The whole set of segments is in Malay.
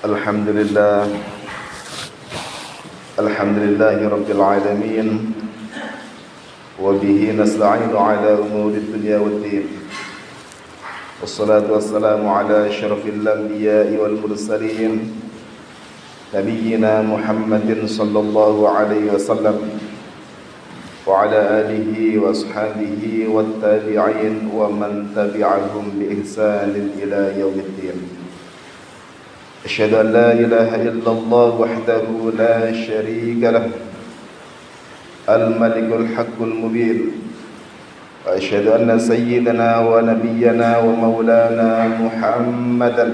Alhamdulillah Alhamdulillahi Rabbil Alamin wa bihi nasta'inu ala umuri dunya waddin wassalatu wassalamu ala asyrafil anbiya'i wal mursalin nabiyyina Muhammadin sallallahu alaihi wasallam wa ala alihi wa ashabihi wat tabi'in wa man tabi'ahum bi ihsanin ila yaumiddin. أشهد أن لا إله إلا الله وحده لا شريك له الملك الحق المبين وأشهد أن سيدنا ونبينا ومولانا محمدا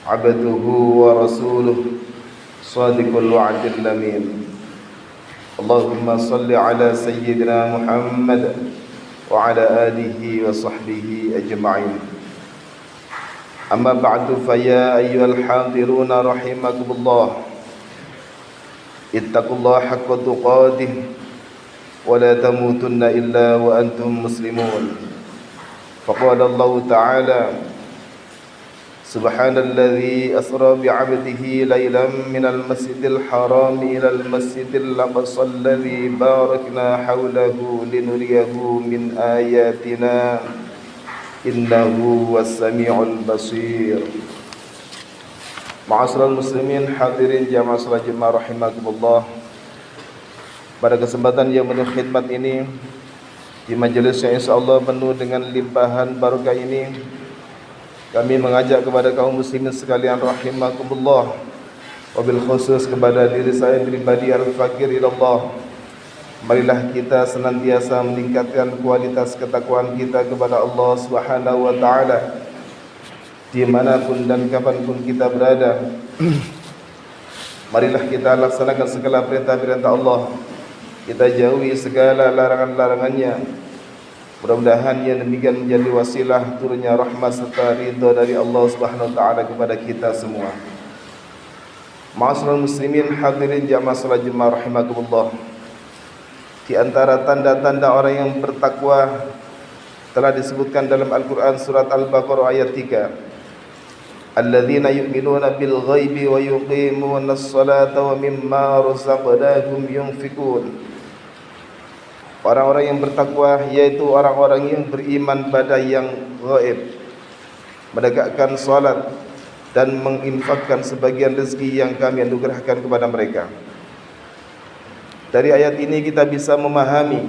عبده ورسوله صادق الوعد الأمين اللهم صل على سيدنا محمد وعلى آله وصحبه أجمعين. أما بعد فيا أيها الحاضرون رحمكم الله اتقوا الله حق تقاته ولا تموتن إلا وأنتم مسلمون. فقال الله تعالى سبحان الذي أسرى بعبده ليلا من المسجد الحرام إلى المسجد الأقصى الذي باركنا حوله لنريه من آياتنا Innahu was-sami'ul basir. Ma'asyiral muslimin hadirin jamaah salat Jumat rahimakumullah. Pada kesempatan yang penuh khidmat ini, di majelis yang insyaallah penuh dengan limpahan barokah ini, kami mengajak kepada kaum muslimin sekalian rahimakumullah, wabil khusus kepada diri saya pribadi al-fakir ilallah. Marilah kita senantiasa meningkatkan kualitas ketakwaan kita kepada Allah Subhanahu wa taala dimanapun dan kapanpun kita berada. Marilah kita laksanakan segala perintah-perintah Allah, kita jauhi segala larangan-larangannya. Mudah-mudahan yang demikian menjadi wasilah turunnya rahmat serta ridha dari Allah Subhanahu wa taala kepada kita semua. Ma'asyiral muslimin hadirin jamaah salat Jumat rahimakumullah. Di antara tanda-tanda orang yang bertakwa telah disebutkan dalam Al-Quran surat Al-Baqarah ayat 3. Alladzina yu'minuna bil ghaibi wa yuqimuna as-salata wa mimma razaqnahum yunfikun. Orang-orang yang bertakwa yaitu orang-orang yang beriman pada yang gaib, menegakkan salat dan menginfakkan sebagian rezeki yang kami anugerahkan kepada mereka. Dari ayat ini kita bisa memahami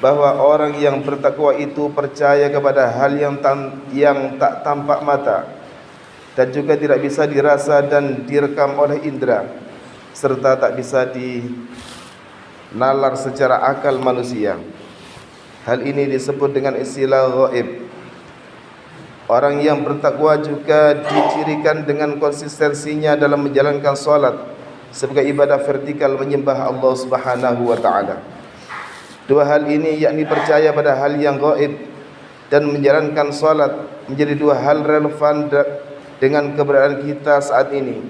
bahwa orang yang bertakwa itu percaya kepada hal yang tak tampak mata dan juga tidak bisa dirasa dan direkam oleh indera, serta tak bisa dinalar secara akal manusia. Hal ini disebut dengan istilah ghaib. Orang yang bertakwa juga dicirikan dengan konsistensinya dalam menjalankan salat sebagai ibadah vertikal menyembah Allah Subhanahu wa taala. Dua hal ini yakni percaya pada hal yang gaib dan menjalankan salat menjadi dua hal relevan dengan keberadaan kita saat ini,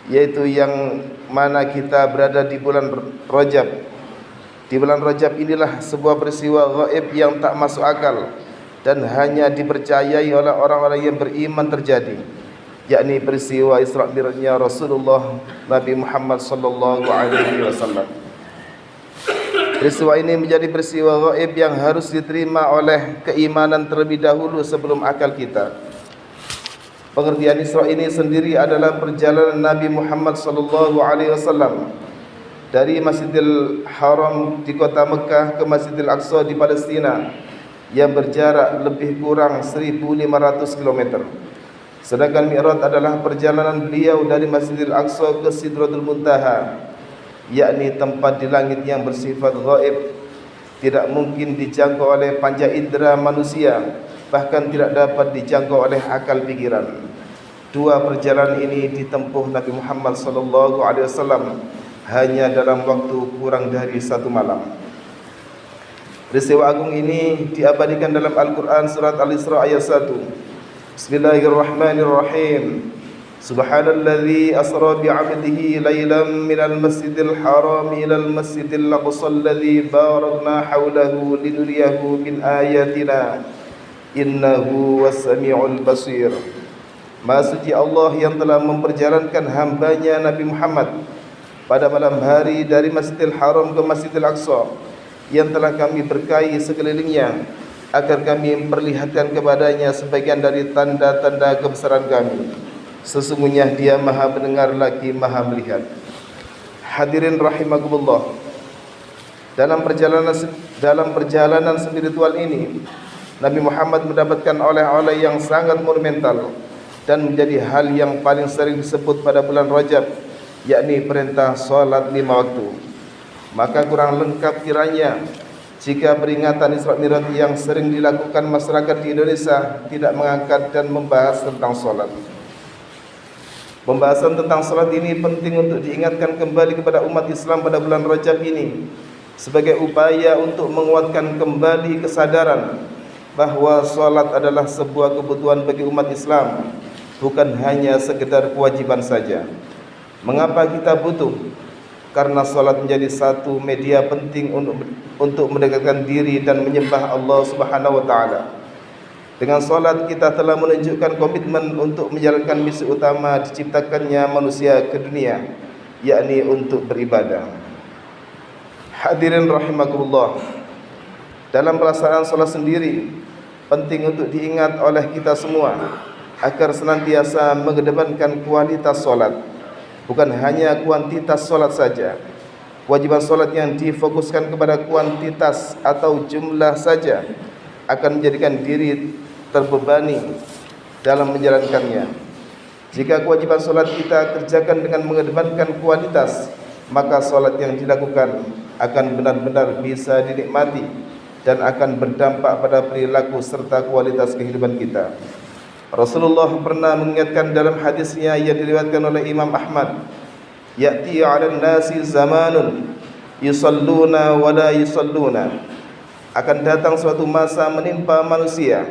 yaitu yang mana kita berada di bulan Rajab. Di bulan Rajab inilah sebuah peristiwa gaib yang tak masuk akal dan hanya dipercayai oleh orang-orang yang beriman terjadi, yakni peristiwa Isra Mi'rajnya Rasulullah Nabi Muhammad sallallahu alaihi wasallam. Peristiwa ini menjadi peristiwa gaib yang harus diterima oleh keimanan terlebih dahulu sebelum akal kita. Pengertian Isra ini sendiri adalah perjalanan Nabi Muhammad sallallahu alaihi wasallam dari Masjidil Haram di kota Mekah ke Masjidil Aqsa di Palestina yang berjarak lebih kurang 1.500 km. Sedangkan Mi'raj adalah perjalanan beliau dari Masjidil Aqsa ke Sidratul Muntaha, yakni tempat di langit yang bersifat gaib, tidak mungkin dijangkau oleh panca indera manusia, bahkan tidak dapat dijangkau oleh akal pikiran. Dua perjalanan ini ditempuh Nabi Muhammad sallallahu alaihi wasallam hanya dalam waktu kurang dari satu malam. Peristiwa agung ini diabadikan dalam Al-Quran surat Al-Isra ayat 1. Bismillahirrahmanirrahim. Subhanalladzi asra bi'abdihi lailan minal masjidil haram ilal masjidil aqsa alladzi barakna hawlahu linuriyahu min ayatina innahu was-sami'ul basir. Maha suci Allah yang telah memperjalankan hambanya Nabi Muhammad pada malam hari dari Masjidil Haram ke Masjidil Aqsa yang telah kami berkahi sekelilingnya, agar kami memperlihatkan kepadanya sebagian dari tanda-tanda kebesaran kami. Sesungguhnya Dia Maha mendengar lagi Maha melihat. Hadirin rahimakumullah, dalam perjalanan spiritual ini, Nabi Muhammad mendapatkan oleh-oleh yang sangat monumental dan menjadi hal yang paling sering disebut pada bulan Rajab, yakni perintah solat 5 waktu. Maka kurang lengkap kiranya jika peringatan Isra Mi'raj yang sering dilakukan masyarakat di Indonesia tidak mengangkat dan membahas tentang solat. Pembahasan tentang solat ini penting untuk diingatkan kembali kepada umat Islam pada bulan Rajab ini, sebagai upaya untuk menguatkan kembali kesadaran bahawa solat adalah sebuah kebutuhan bagi umat Islam, bukan hanya sekedar kewajiban saja. Mengapa kita butuh? Karena solat menjadi satu media penting untuk mendekatkan diri dan menyembah Allah Subhanahu wa taala. Dengan solat kita telah menunjukkan komitmen untuk menjalankan misi utama diciptakannya manusia ke dunia, yakni untuk beribadah. Hadirin rahimakumullah, dalam pelaksanaan solat sendiri penting untuk diingat oleh kita semua agar senantiasa mengedepankan kualitas solat, bukan hanya kuantitas solat saja. Kewajiban solat yang difokuskan kepada kuantitas atau jumlah saja akan menjadikan diri terbebani dalam menjalankannya. Jika kewajiban solat kita kerjakan dengan mengedepankan kualitas, maka solat yang dilakukan akan benar-benar bisa dinikmati dan akan berdampak pada perilaku serta kualitas kehidupan kita. Rasulullah pernah mengingatkan dalam hadisnya yang diriwayatkan oleh Imam Ahmad, "Ya'ti 'alan nasi zamanun yusalluna wa la yusalluna." Akan datang suatu masa menimpa manusia,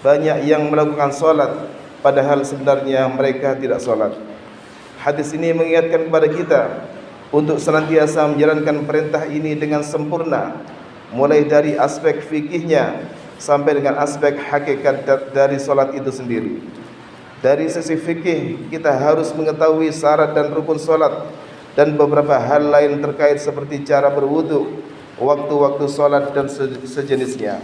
banyak yang melakukan solat padahal sebenarnya mereka tidak solat. Hadis ini mengingatkan kepada kita untuk senantiasa menjalankan perintah ini dengan sempurna, mulai dari aspek fikihnya sampai dengan aspek hakikat dari solat itu sendiri. Dari sisi fikih, kita harus mengetahui syarat dan rukun solat dan beberapa hal lain terkait seperti cara berwudu, waktu-waktu solat dan sejenisnya.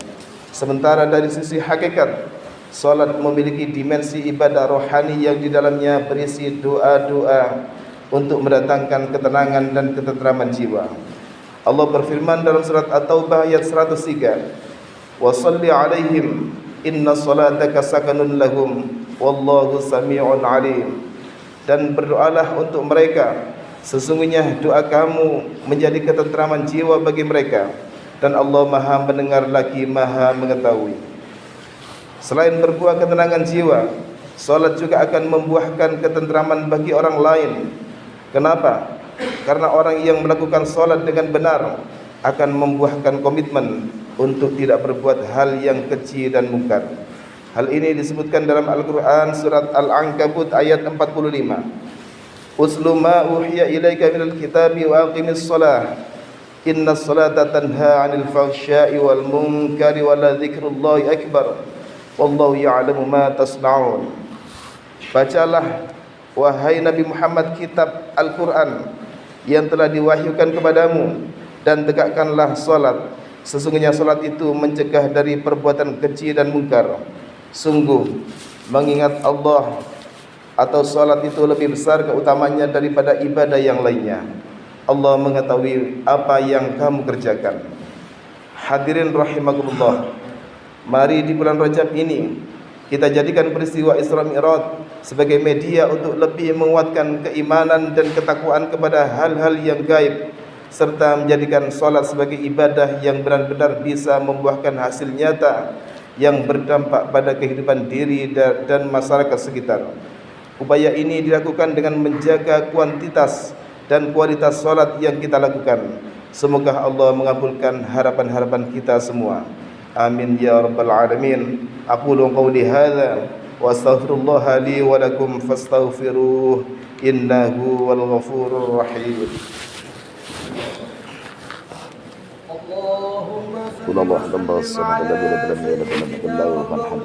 Sementara dari sisi hakikat, solat memiliki dimensi ibadah rohani yang di dalamnya berisi doa-doa untuk mendatangkan ketenangan dan ketenteraman jiwa. Allah berfirman dalam surat At-Taubah ayat 103, "Wa shalli 'alaihim inna salataka sakanun lahum wallahu sami'un 'alim." Dan berdoalah untuk mereka, sesungguhnya doa kamu menjadi ketenteraman jiwa bagi mereka, dan Allah Maha mendengar lagi Maha mengetahui. Selain berbuah ketenangan jiwa, solat juga akan membuahkan ketenteraman bagi orang lain. Kenapa? Karena orang yang melakukan solat dengan benar akan membuahkan komitmen untuk tidak berbuat hal yang keji dan mungkar. Hal ini disebutkan dalam Al-Quran surat Al-Ankabut ayat 45. "Uslu ma uhiya ilaika minal kitabi wa aqimis salah. Inna salata tanha 'anil fahsya'i wal munkari wa la dzikrullahi akbar. Wallahu ya'lamu ma tasna'un." Bacalah wahai Nabi Muhammad kitab Al-Quran yang telah diwahyukan kepadamu, dan tegakkanlah solat. Sesungguhnya solat itu mencegah dari perbuatan keji dan mungkar. Sungguh mengingat Allah atau solat itu lebih besar keutamanya daripada ibadah yang lainnya. Allah mengetahui apa yang kamu kerjakan. Hadirin rahimakumullah, mari di bulan Rajab ini kita jadikan peristiwa Isra Mi'raj sebagai media untuk lebih menguatkan keimanan dan ketakwaan kepada hal-hal yang gaib, serta menjadikan solat sebagai ibadah yang benar-benar bisa membuahkan hasil nyata yang berdampak pada kehidupan diri dan masyarakat sekitar. Upaya ini dilakukan dengan menjaga kuantitas dan kualitas solat yang kita lakukan. Semoga Allah mengabulkan harapan-harapan kita semua. Amin ya rabbal alamin. Aqulu qawli hadza wa astaghfirullah li wa lakum fastaghfiruh innahu wal ghafurur rahim. Allahumma قل الله الله الصمد الذي لم يلد ولم يكن له كفوا أحد.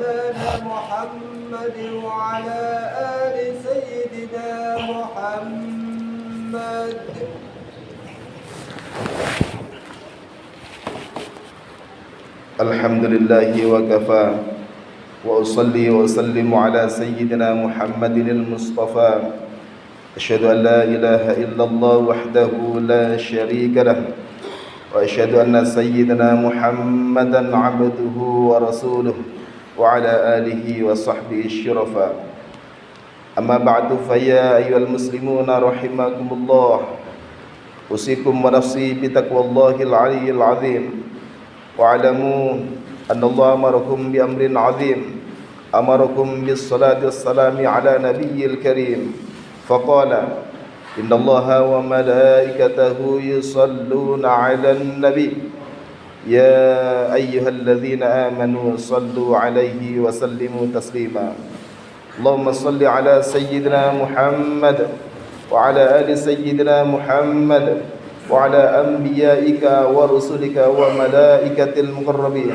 محمد وعلى آل سيدنا محمد. الحمد لله وكفى وأصلي وأسلم على سيدنا محمد المصطفى. أشهد أن لا إله إلا الله وحده لا شريك له وأشهد أن سيدنا محمدا عبده ورسوله وعلى آله وصحبه الشرفاء. أما بعد فيا أيها المسلمون رحمكم الله، أوصيكم ونفسي بتقوى الله العلي العظيم. واعلموا أن الله أمركم بأمر عظيم، أمركم بالصلاة والسلام على نبي الكريم، فقال إن الله وملائكته يصلون على النبي يا أيها الذين آمنوا صلوا عليه وسلموا تسليما. اللهم صل على سيدنا محمد وعلى آل سيدنا محمد وعلى أنبيائك ورسلك وملائكة المقربين،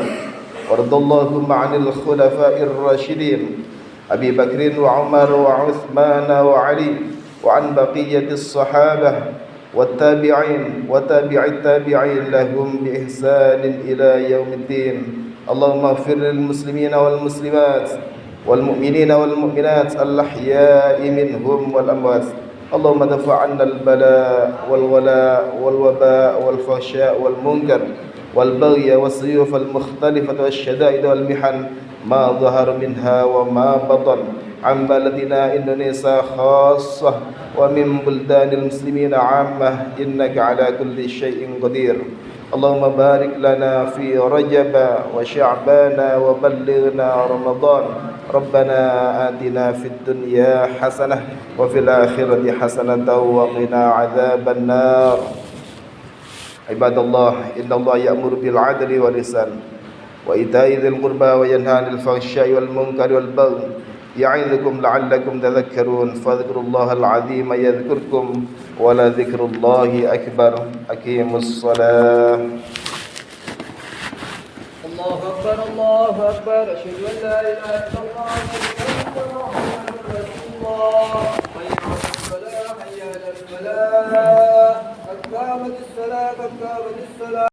وارض اللهم عن الخلفاء الراشدين أبي بكر وعمر وعثمان وعلي، وعن بقية الصحابة والتابعين وتابع التابعين لهم بإحسان إلى يوم الدين. اللهم اغفر للمسلمين والمسلمات والمؤمنين والمؤمنات الأحياء منهم والأموات. اللهم دفع عنا البلاء والولاء والوباء والفحشاء والمنكر والبغي والسيوف المختلفة والشدائد والمحن ما ظهر منها وما بطن عن بلدنا إندونيسيا خاصة ومن بلدان المسلمين عامة، إنك على كل شيء قدير. اللهم بارك لنا في رجب وشعبان وبلغنا رمضان. ربنا آتنا في الدنيا حسنة وفي الآخرة حسنة وقنا عذاب النار. عباد الله، إن الله يأمر بالعدل والإحسان وإيتاء ذي القربى وينهى عن الفحشاء والمنكر والبغي يعظكم لعلكم تذكرون. فاذكروا الله العظيم يذكركم ولذكر الله أكبر. أقيموا الصلاة. الله أكبر الله أكبر. أشهد أن لا إله إلا الله وأشهد أن محمدا رسول الله. حي على الصلاة حي على الفلاح. قد قامت الصلاة قد قامت الصلاة.